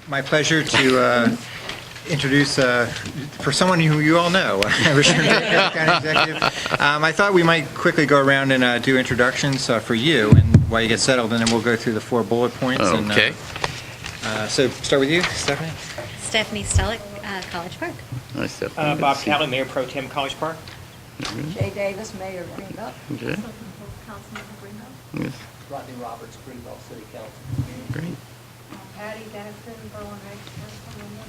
My pleasure to introduce, for someone who you all know, Richard County Executive. I thought we might quickly go around and do introductions for you and while you get settled, and then we'll go through the 4 bullet points. Okay. So start with you, Stephanie. Stephanie Stellick, College Park. Hi, Stephanie. Bob Catley, Mayor Pro Tem, College Park. Jay Davis, Mayor, Greenbelt. Okay. Councilmember Greenbelt. Yes. Rodney Roberts, Greenbelt City Council. Great. Patty Dennison, Berlin Heights, Pennsylvania.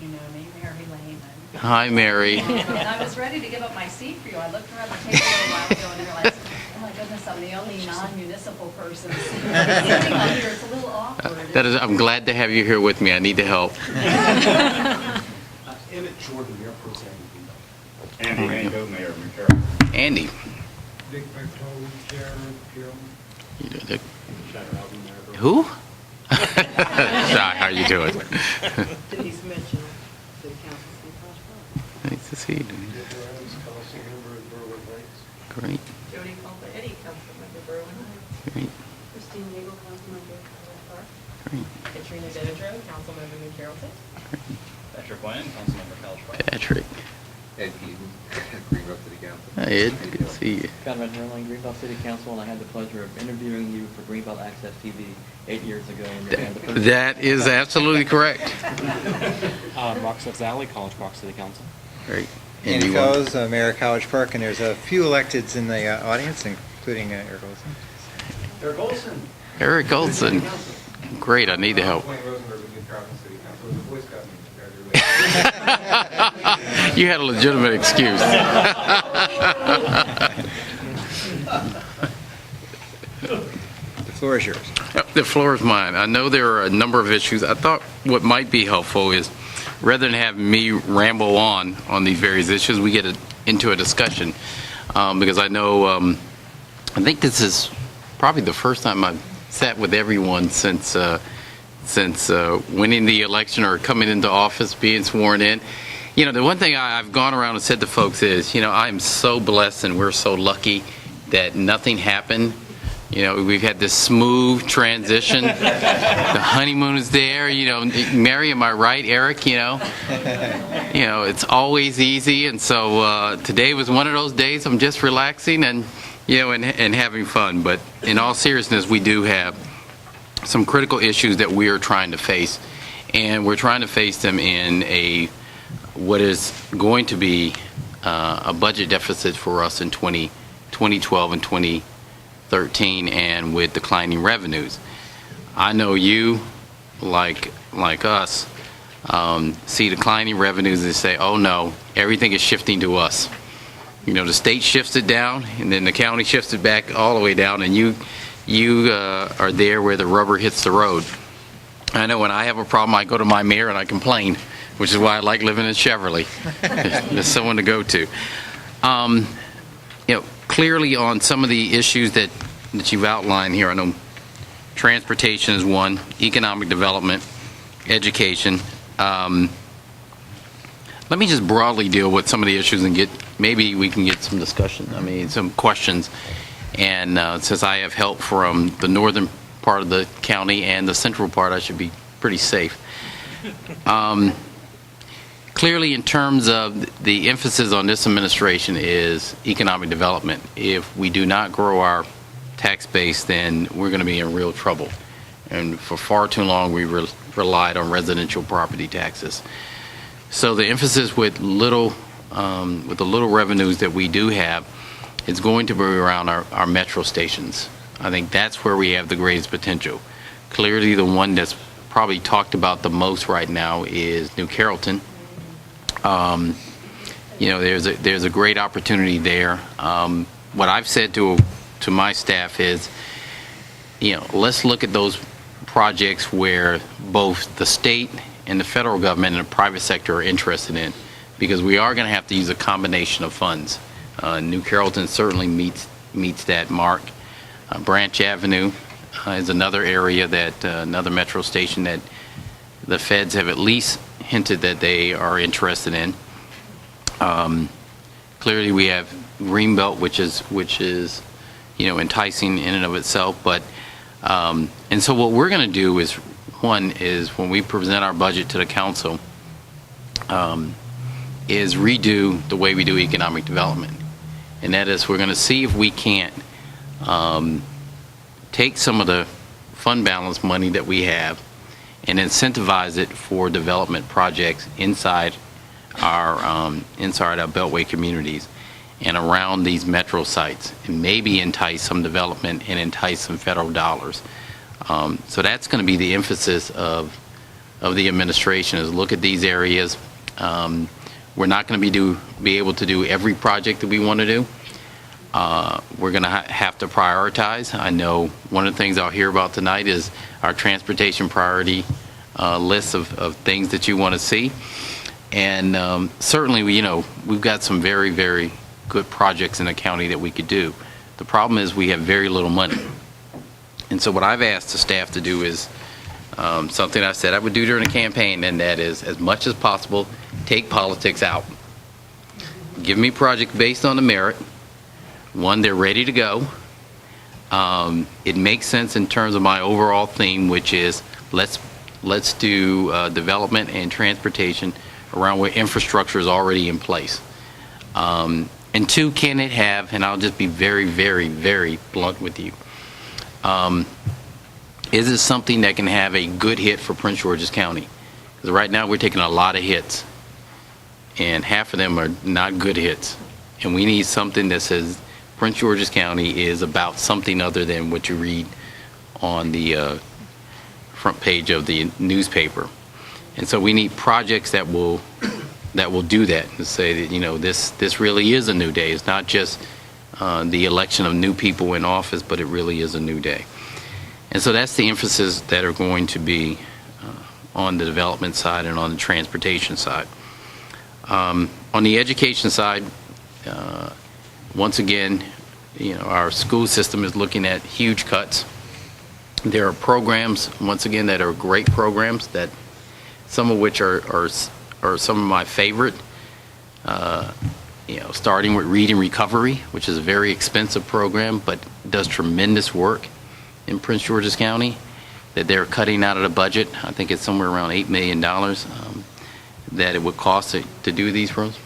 You know me, Mary Lane. Hi, Mary. And I was ready to give up my seat for you. I looked around the table a while ago and realized, oh my goodness, I'm the only non-municipal person sitting on here. It's a little awkward. I'm glad to have you here with me. I need the help. Emmett Jordan, Mayor Pro Tem. Andy Mango, Mayor McCarroll. Andy. Dick McToll, Chair, Carol. You do it. Shadow Alvin, Mayor Pro Tem. Who? Shy, how you doing? Denise Mitchell, City Council, City College Park. Nice to see you. Dick Rose, Council Member at Berwick Heights. Great. Jody Culpa-Eddie, Councilmember Berlin Heights. Great. Christine Legal, Councilmember College Park. Great. Katrina Dededro, Councilmember New Carrollton. Patrick Wynn, Councilmember College Park. Patrick. Ed Keaton, Greenbelt City Council. Hi, Ed. Good to see you. Conrad Herling, Greenbelt City Council, and I had the pleasure of interviewing you for Greenbelt Access TV 8 years ago. And you're the first. That is absolutely correct. Roxette Zally, College Park City Council. Great. Andy you want- Fellows, Mayor of College Park, and there's a few electeds in the audience, including Eric Olson. Eric Olson. Eric Olson. Great, I need the help. Wayne Rosenberg with New Carrollton City Council. It was a Boy Scout meeting compared to You had a legitimate excuse. The floor is yours. The floor is mine. I know there are a number of issues. I thought what might be helpful is rather than have me ramble on these various issues, we get into a discussion. Because I know, I think this is probably the first time I've sat with everyone since winning the election or coming into office, being sworn in. You know, the one thing I've gone around and said to folks is, you know, I'm so blessed and we're so lucky that nothing happened. You know, we've had this smooth transition. The honeymoon is there. You know, Mary, am I right, Eric? You know, it's always easy. And so today was one of those days. I'm just relaxing and, you know, and having fun. But in all seriousness, we do have some critical issues that we are trying to face, and we're trying to face them in what is going to be a budget deficit for us in 2012 and 2013, and with declining revenues. I know you, like us, see declining revenues and say, "Oh no, everything is shifting to us." You know, the state shifts it down, and then the county shifts it back all the way down, and you are there where the rubber hits the road. I know when I have a problem, I go to my mayor and I complain, which is why I like living in Cheverly. There's someone to go to. You know, clearly on some of the issues that you've outlined here, I know transportation is one, economic development, education. Let me just broadly deal with some of the issues and maybe we can get some discussion, some questions. And since I have help from the northern part of the county and the central part, I should be pretty safe. Clearly, in terms of the emphasis on this administration is economic development. If we do not grow our tax base, then we're going to be in real trouble. And for far too long, we relied on residential property taxes. So the emphasis with the little revenues that we do have, it's going to be around our metro stations. I think that's where we have the greatest potential. Clearly, the one that's probably talked about the most right now is New Carrollton. You know, there's a great opportunity there. What I've said to my staff is, you know, let's look at those projects where both the state and the federal government and the private sector are interested in, because we are going to have to use a combination of funds. New Carrollton certainly meets that mark. Branch Avenue is another area that another metro station that the feds have at least hinted that they are interested in. Clearly, we have Greenbelt, which is enticing in and of itself. But and so what we're going to do is one is when we present our budget to the council, is redo the way we do economic development. And that is, we're going to see if we can't take some of the fund balance money that we have and incentivize it for development projects inside our Beltway communities and around these metro sites, and maybe entice some development and entice some federal dollars. So that's going to be the emphasis of the administration, is look at these areas. We're not going to be able to do every project that we want to do. We're going to have to prioritize. I know one of the things I'll hear about tonight is our transportation priority list of things that you want to see. And certainly, we've got some very, very good projects in the county that we could do. The problem is we have very little money. And so what I've asked the staff to do is something I said I would do during the campaign, and that is, as much as possible, take politics out. Give me projects based on the merit. One, they're ready to go. It makes sense in terms of my overall theme, which is let's do development and transportation around where infrastructure is already in place. And two, can it have, and I'll just be very, very, very blunt with you, is it something that can have a good hit for Prince George's County? Because right now we're taking a lot of hits, and half of them are not good hits. And we need something that says Prince George's County is about something other than what you read on the front page of the newspaper. And so we need projects that will do that, and say that, this really is a new day. It's not just the election of new people in office, but it really is a new day. And so that's the emphasis that are going to be on the development side and on the transportation side. On the education side, once again, our school system is looking at huge cuts. There are programs, once again, that are great programs, that some of which are some of my favorite. Starting with Read and Recovery, which is a very expensive program, but does tremendous work in Prince George's County, that they're cutting out of the budget. I think it's somewhere around $8 million that it would cost to do these programs.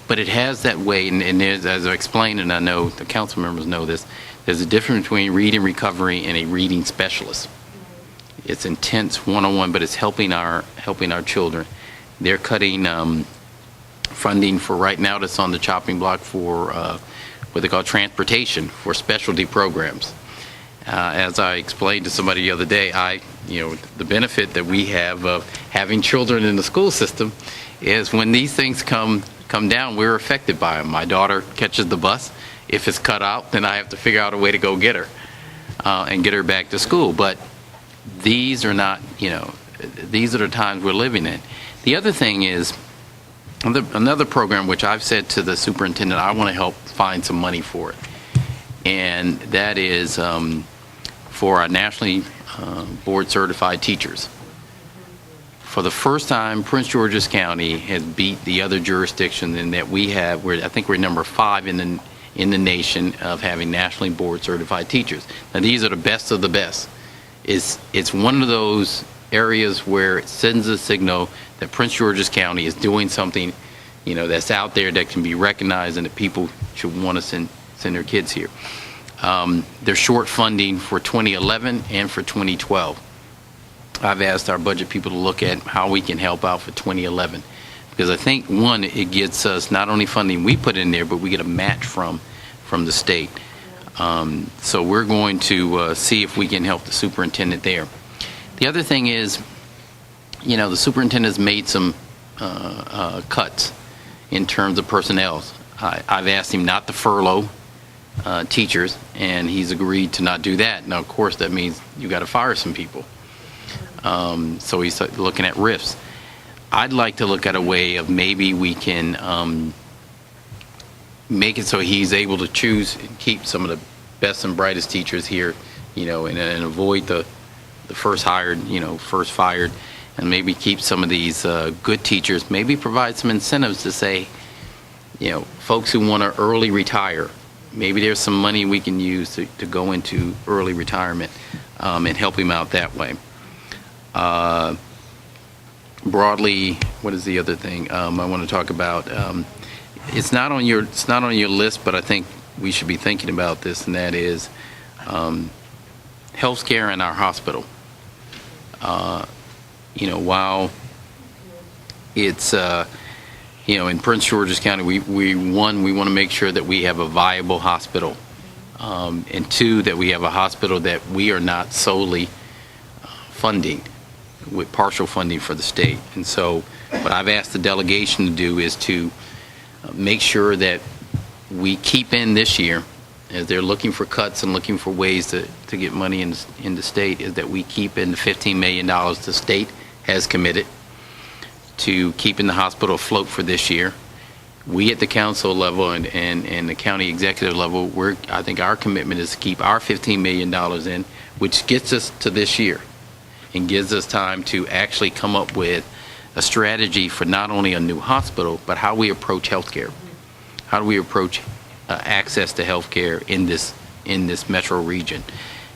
But it has that way, and there's, as I explained, and I know the council members know this, there's a difference between Read and Recovery and a reading specialist. It's intense one-on-one, but it's helping our children. They're cutting funding for right now that's on the chopping block for what they call transportation for specialty programs. As I explained to somebody the other day, the benefit that we have of having children in the school system is when these things come down, we're affected by them. My daughter catches the bus. If it's cut out, then I have to figure out a way to go get her and get her back to school. But these are not, these are the times we're living in. The other thing is, another program which I've said to the superintendent, I want to help find some money for it. And that is for our nationally board certified teachers. For the first time, Prince George's County has beat the other jurisdiction in that we have, I think we're number 5 in the nation of having nationally board certified teachers. Now these are the best of the best. It's one of those areas where it sends a signal that Prince George's County is doing something, that's out there that can be recognized and that people should want to send their kids here. They're short funding for 2011 and for 2012. I've asked our budget people to look at how we can help out for 2011, because I think, one, it gets us not only funding we put in there, but we get a match from the state. So we're going to see if we can help the superintendent there. The other thing is, the superintendent's made some cuts in terms of personnel. I've asked him not to furlough teachers, and he's agreed to not do that. Now, of course, that means you got to fire some people. So he's looking at RIFs. I'd like to look at a way of maybe we can make it so he's able to choose and keep some of the best and brightest teachers here, and avoid the first hired, first fired, and maybe keep some of these good teachers, maybe provide some incentives to say, folks who want to early retire, maybe there's some money we can use to go into early retirement and help him out that way. Broadly, what is the other thing I want to talk about? It's not on your list, but I think we should be thinking about this, and that is healthcare in our hospital. While it's in Prince George's County, we want to make sure that we have a viable hospital, and two, that we have a hospital that we are not solely funding with partial funding for the state. And so what I've asked the delegation to do is to make sure that we keep in this year, as they're looking for cuts and looking for ways to get money in the state, is that we keep in the $15 million the state has committed to keeping the hospital afloat for this year. We at the council level and the county executive level, I think our commitment is to keep our $15 million in, which gets us to this year and gives us time to actually come up with a strategy for not only a new hospital, but how we approach healthcare. How do we approach access to healthcare in this metro region?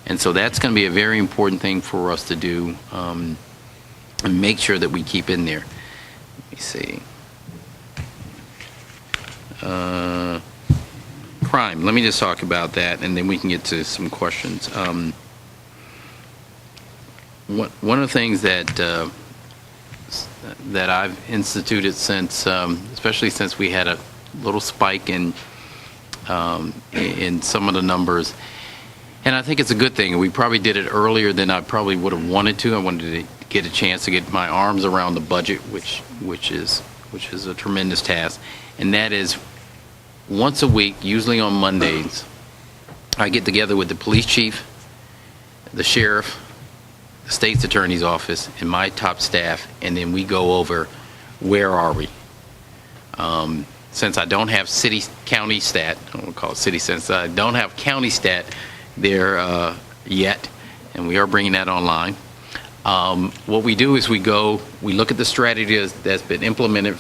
And so that's going to be a very important thing for us to do, and make sure that we keep in there. Let me see. Crime. Let me just talk about that, and then we can get to some questions. One of the things that I've instituted since, especially since we had a little spike in some of the numbers, and I think it's a good thing. We probably did it earlier than I probably would have wanted to. I wanted to get a chance to get my arms around the budget, which is a tremendous task, and that is once a week, usually on Mondays, I get together with the police chief, the sheriff, the state's attorney's office, and my top staff, and then we go over where are we. Since I don't have county stat, I don't want to call it city, since I don't have county stat there yet, and we are bringing that online. What we do is we look at the strategy that's been implemented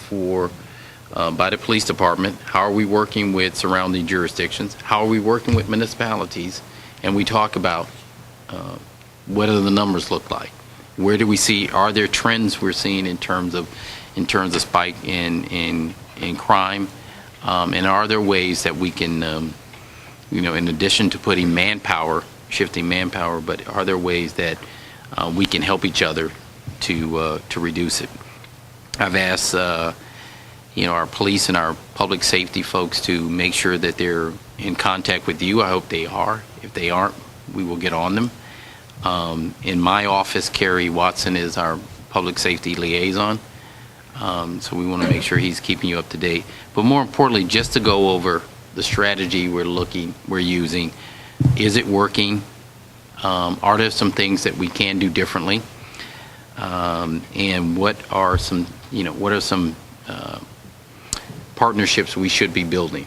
by the police department. How are we working with surrounding jurisdictions? How are we working with municipalities? And we talk about what do the numbers look like? Where do we see? Are there trends we're seeing in terms of spike in crime? And are there ways that we can, in addition to putting shifting manpower, but are there ways that we can help each other to reduce it? I've asked our police and our public safety folks to make sure that they're in contact with you. I hope they are. If they aren't, we will get on them. In my office, Kerry Watson is our public safety liaison. So we want to make sure he's keeping you up to date. But more importantly, just to go over the strategy we're using. Is it working? Are there some things that we can do differently? And what are some partnerships we should be building?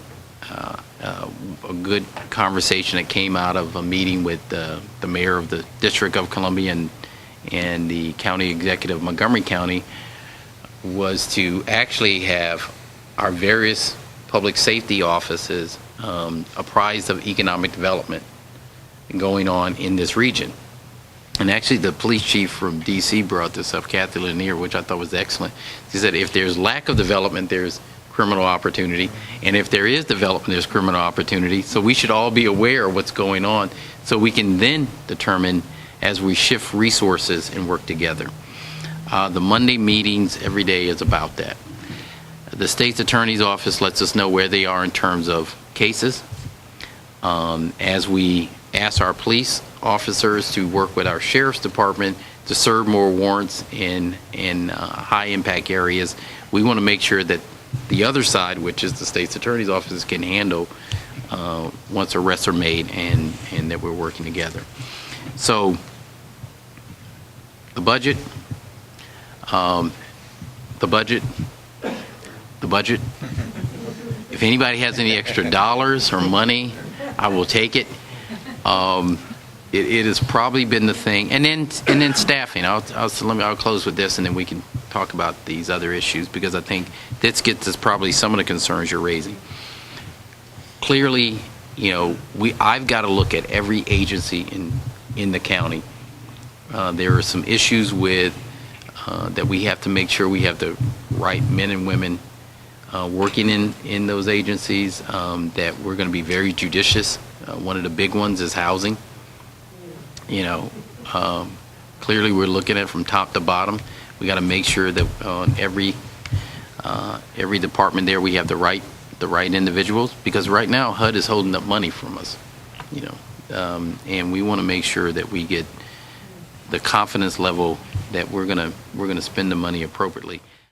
A good conversation that came out of a meeting with the mayor of the District of Columbia and the county executive of Montgomery County was to actually have our various public safety offices apprised of economic development going on in this region. And actually the police chief from DC brought this up, Kathy Lanier, which I thought was excellent. She said if there's lack of development, there's criminal opportunity, and if there is development, there's criminal opportunity. So we should all be aware of what's going on so we can then determine as we shift resources and work together. The Monday meetings every day is about that. The state's attorney's office lets us know where they are in terms of cases. As we ask our police officers to work with our sheriff's department to serve more warrants in high impact areas, we want to make sure that the other side, which is the state's attorney's office, can handle once arrests are made and that we're working together. So the budget. If anybody has any extra dollars or money, I will take it. It has probably been the thing, and then staffing. I'll close with this, and then we can talk about these other issues, because I think this gets us probably some of the concerns you're raising. Clearly, I've got to look at every agency in the county There are some issues with that we have to make sure we have the right men and women working in those agencies, that we're going to be very judicious. One of the big ones is housing. You know, clearly we're looking at it from top to bottom. We got to make sure that on every department there we have the right individuals, because right now HUD is holding up money from us, you know, and we want to make sure that we get the confidence level that we're gonna spend the money appropriately.